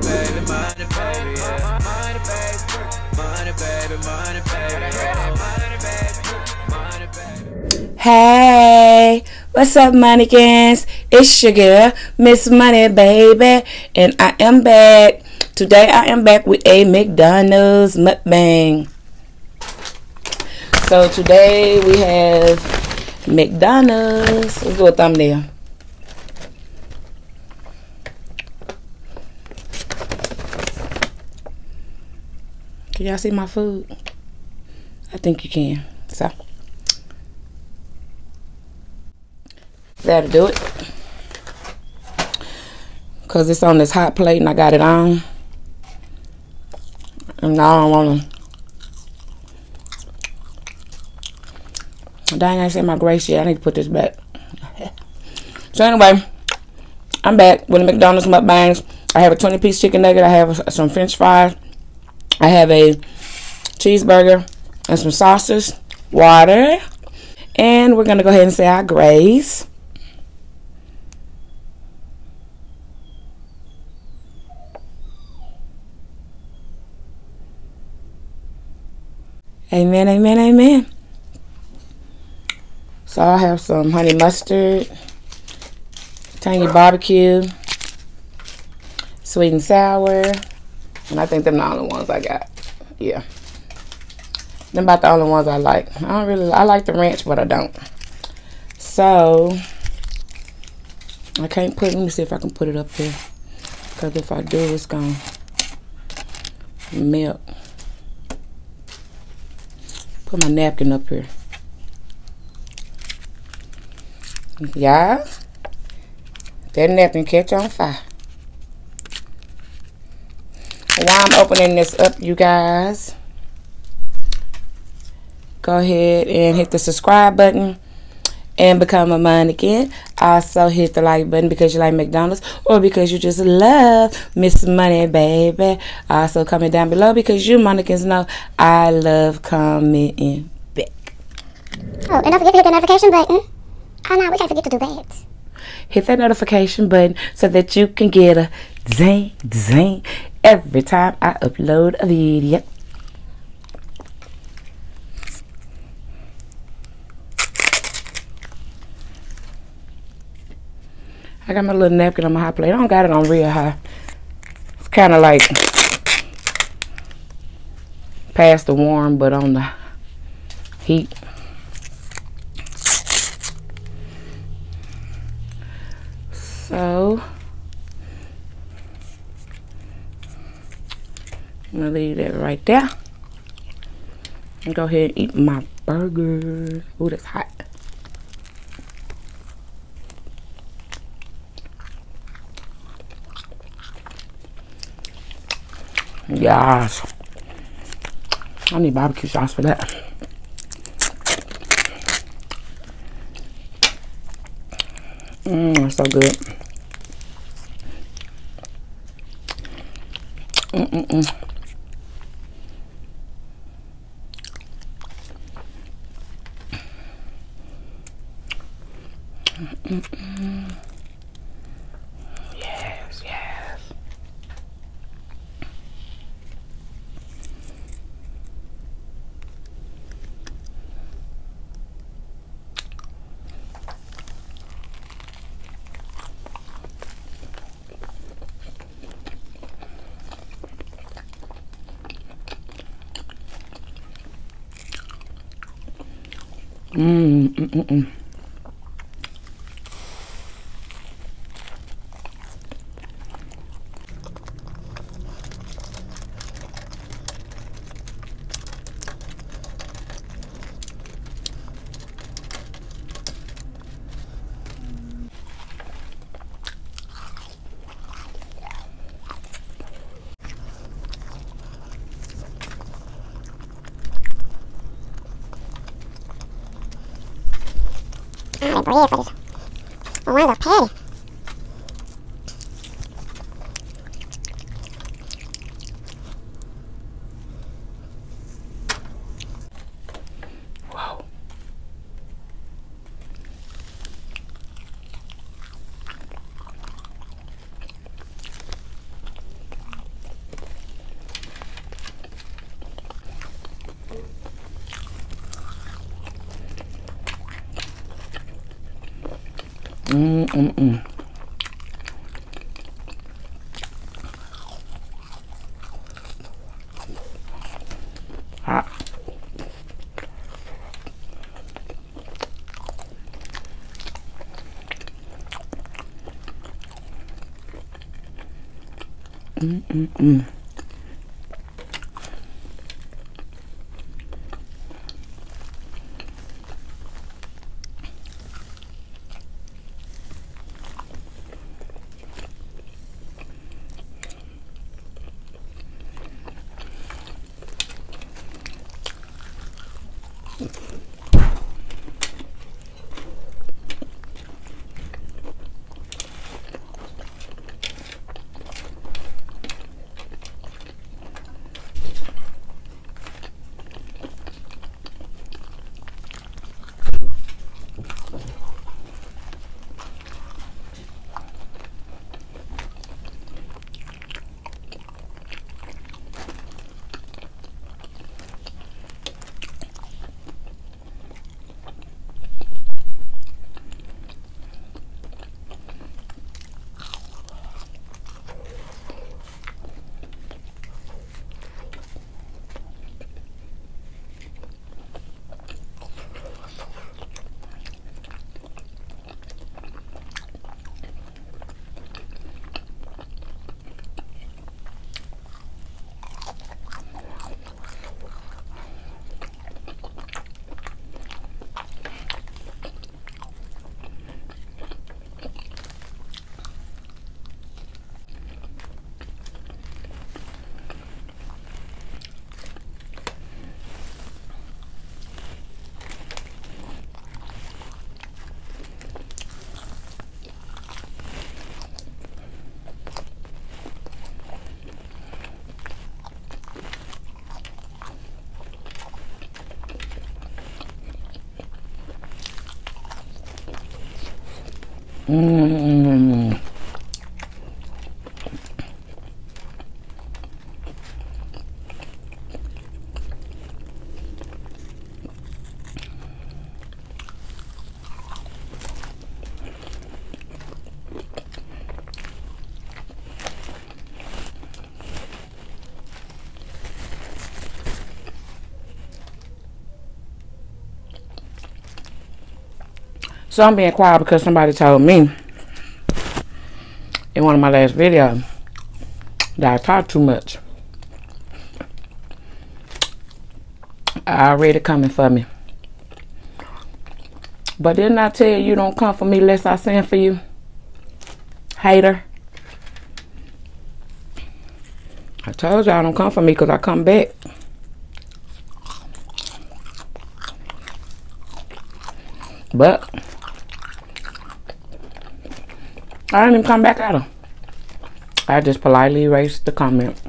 baby, money, baby, yeah. Money, baby, money, baby, money, baby, money, baby. Hey, what's up, Monniegans? It's your girl, Miss Money, baby, and I am back. Today, I am back with a McDonald's mukbang. So today we have McDonald's. Let's do a thumbnail. Can y'all see my food? I think you can. So that'll do it. Cause it's on this hot plate and I got it on. And now I don't wanna. Dang, I ain't said my grace yet. I need to put this back. So anyway, I'm back with the McDonald's mukbangs. I have a 20-piece chicken nugget. I have some French fries. I have a cheeseburger and some sauces, water, and we're gonna go ahead and say our grace. Amen, amen, amen. So I have some honey mustard, tangy barbecue, sweet and sour, and I think them the only ones I got. Yeah, them about the only ones I like. I like the ranch, but I don't. So I can't put. Let me see if I can put it up there, because if I do, it's gonna melt. Put my napkin up here. Yeah, that napkin catch on fire. While I'm opening this up, you guys, go ahead and hit the subscribe button and become a Monnigan. Also hit the like button because you like McDonald's or because you just love Miss Money, baby. Also comment down below because you Monnigans know I love commenting back. Oh, and don't forget to hit the notification button. Oh no, we can't forget to do that. Hit that notification button so that you can get a zing, zing every time I upload a video. I got my little napkin on my hot plate. I don't got it on real high. It's kind of like past the warm, but on the heat. So I'm gonna leave that right there and go ahead and eat my burger. Ooh, that's hot. Yes, I need barbecue sauce for that. It's so good. Yes, yes. I bread for this. I want a patty. Wow. Hot. So I'm being quiet because somebody told me in one of my last videos that I talk too much. Already coming for me. But didn't I tell you don't come for me unless I send for you? Hater. I told y'all don't come for me because I come back. But I didn't even come back at her. I just politely erased the comment.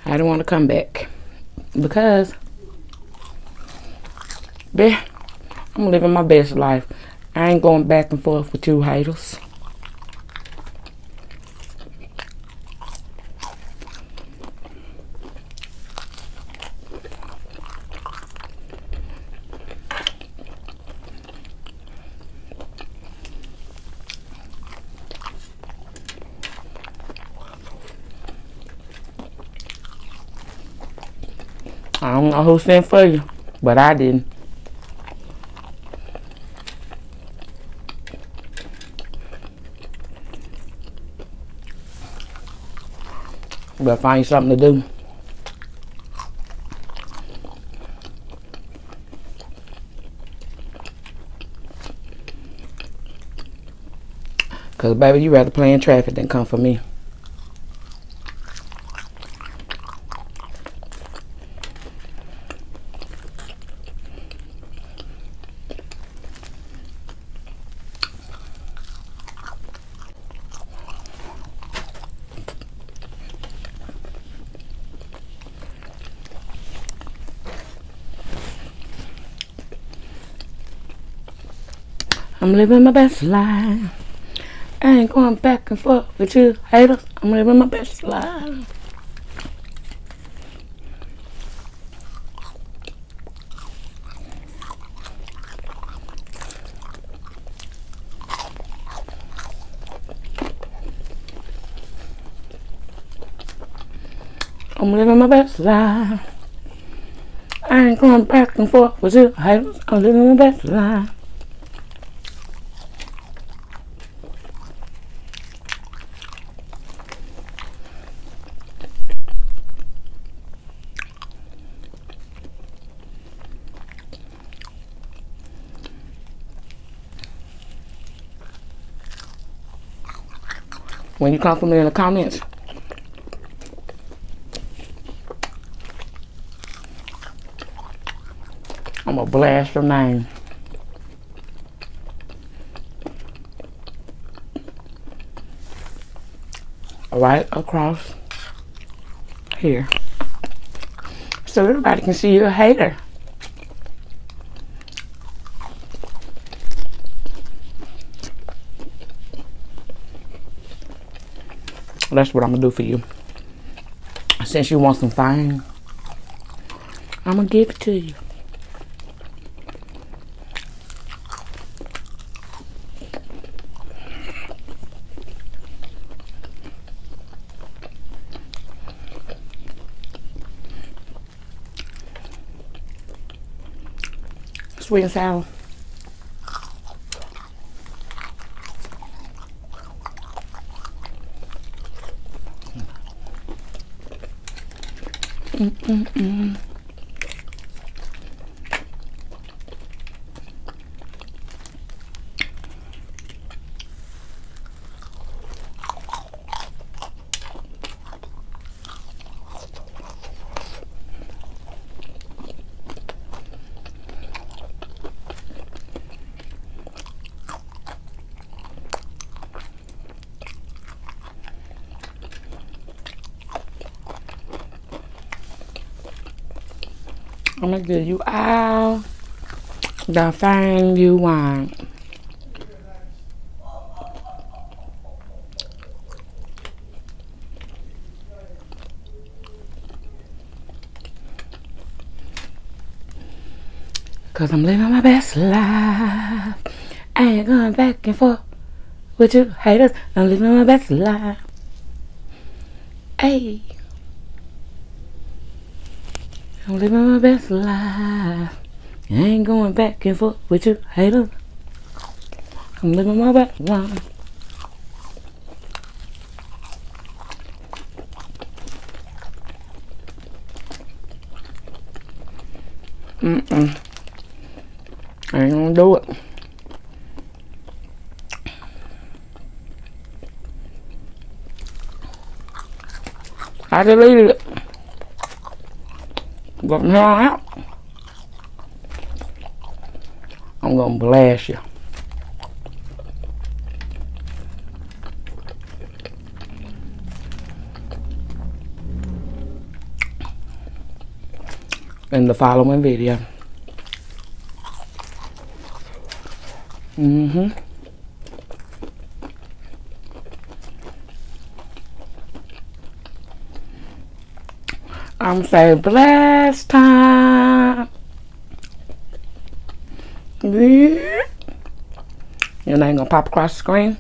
I didn't want to come back because, bitch, I'm living my best life. I ain't going back and forth with you haters. I don't know who sent for you, but I didn't. Better find you something to do. Cause baby, you rather play in traffic than come for me. I'm living my best life. I ain't going back and forth with you haters. I'm living my best life. I'm living my best life. I ain't going back and forth with you haters. I'm living my best life. When you come for me in the comments, I'm gonna blast your name. Right across here. So everybody can see you're a hater. That's what I'm gonna do for you. Since you want some fine, I'm gonna give it to you. Sweet and sour. I'm gonna give you all the fame you want. Cause I'm living my best life. I ain't going back and forth with you haters. I'm living my best life. Hey. I'm living my best life. I ain't going back and forth with you haters. I'm living my best life. I ain't gonna do it. I deleted it. But from here on out, I'm gonna blast you. In the following video. I'm saying blast time. Your name gonna pop across the screen.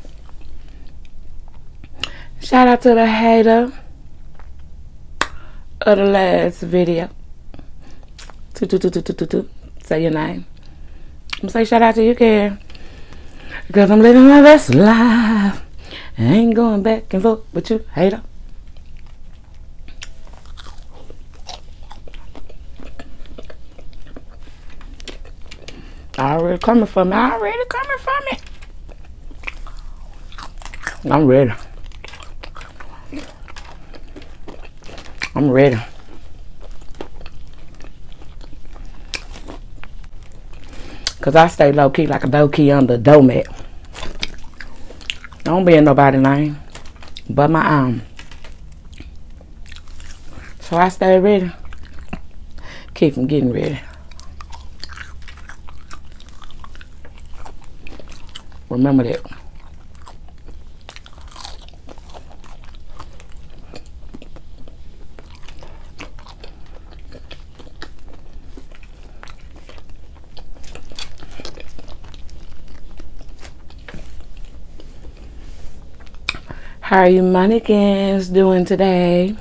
Shout out to the hater of the last video. Say your name. I'm gonna say shout out to you, Karen. Because I'm living my best life. I ain't going back and forth with you, hater. Already coming for me. Already coming for me. I'm ready. I'm ready. Cause I stay low key like a dough key under a doormat. Don't be in nobody's lane but my own. So I stay ready. Keep from getting ready. Remember that. How are you Monniegans doing today?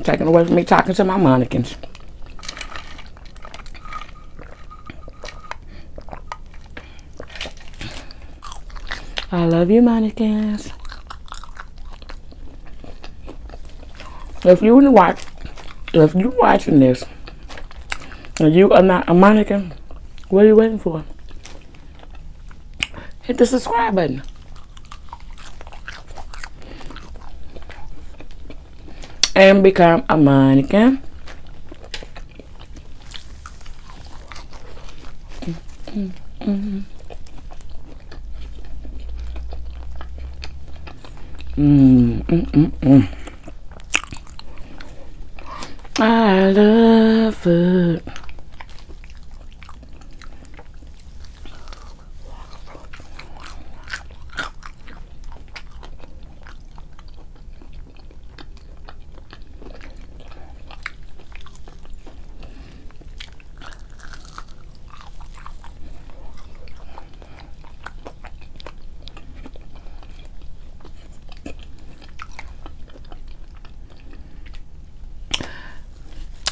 Taking away from me talking to my Monniegans. I love you Monniegans. If you watching this and you are not a Monniegan, what are you waiting for? Hit the subscribe button. And become a Monniegan. I love food.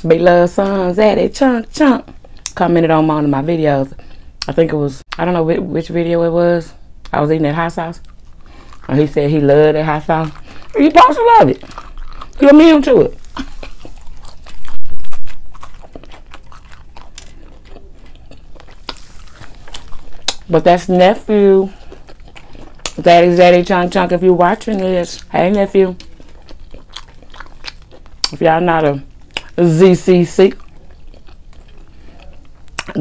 Big love sons at it chunk commented on one of my videos. I think it was, I don't know which video it was. I was eating that hot sauce and he said he loved that hot sauce. You supposed to love it. You're immune to it. But that's nephew. Daddy chunk if you're watching this. Hey nephew. If y'all not a ZCC,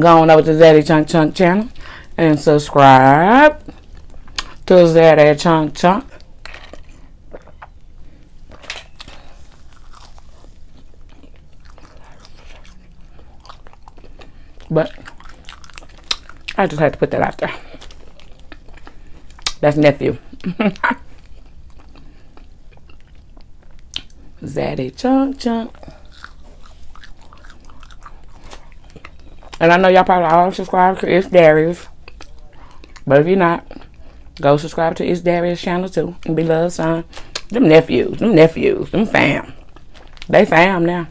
go on over to Zaddy Chunk channel and subscribe to Zaddy Chunk. But I just had to put that out there. That's nephew. Zaddy Chunk. And I know y'all probably all subscribe to It's Darius. But if you're not, go subscribe to It's Darius channel too. And be love son. Them nephews, them fam. They fam now.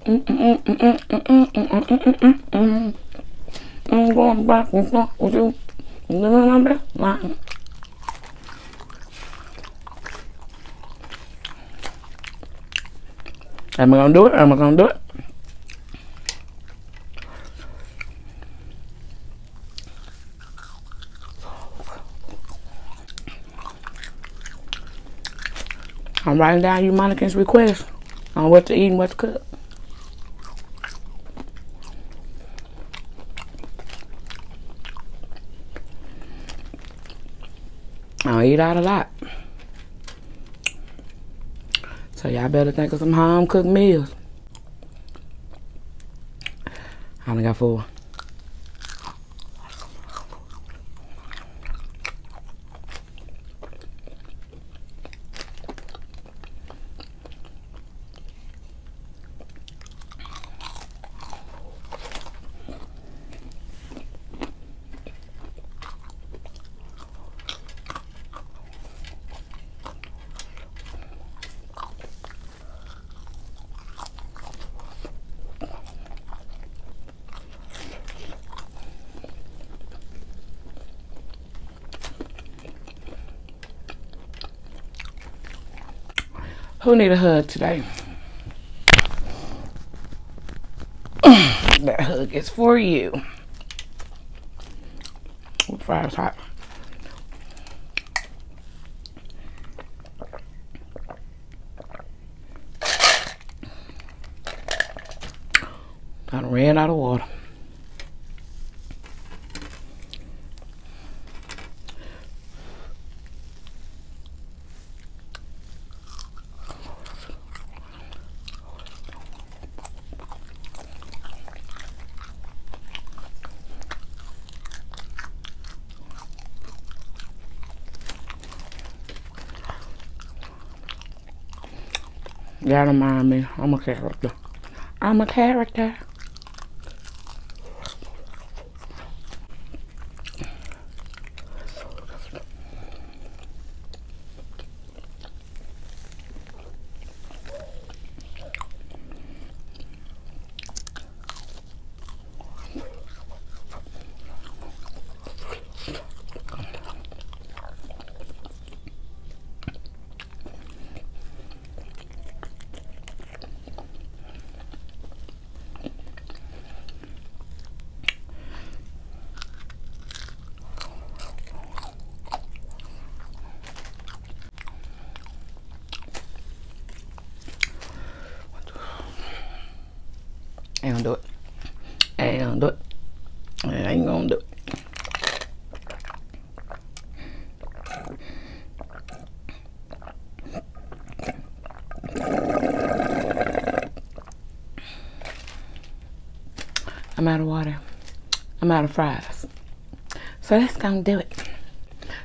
I'm going back and forth with you. Am I gonna do it? Am I gonna do it? I'm writing down you Monniegans' requests on what to eat and what to cook. I eat out a lot. So y'all better think of some home cooked meals. I only got 4. Who need a hug today? That hug is for you. Fire's hot. I ran out of water. Y'all don't mind me. I'm a character. I'm a character. ain't gonna do it. I ain't gonna do it. I ain't gonna do it. I'm out of water. I'm out of fries. So that's gonna do it.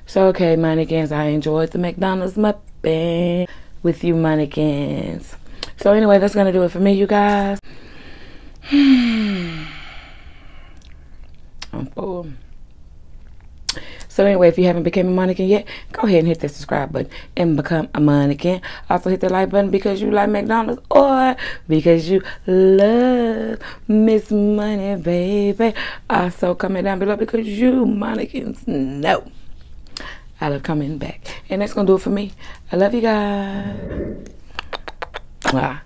So okay, Monniegans, I enjoyed the McDonald's mukbang with you Monniegans. So anyway, that's gonna do it for me, you guys. I'm full. So anyway, if you haven't become a Monniegan yet, go ahead and hit that subscribe button and become a Monniegan. Also hit the like button because you like McDonald's or because you love Miss Money, baby. Also comment down below because you Monniegans know I love coming back. And that's going to do it for me. I love you guys. Mwah.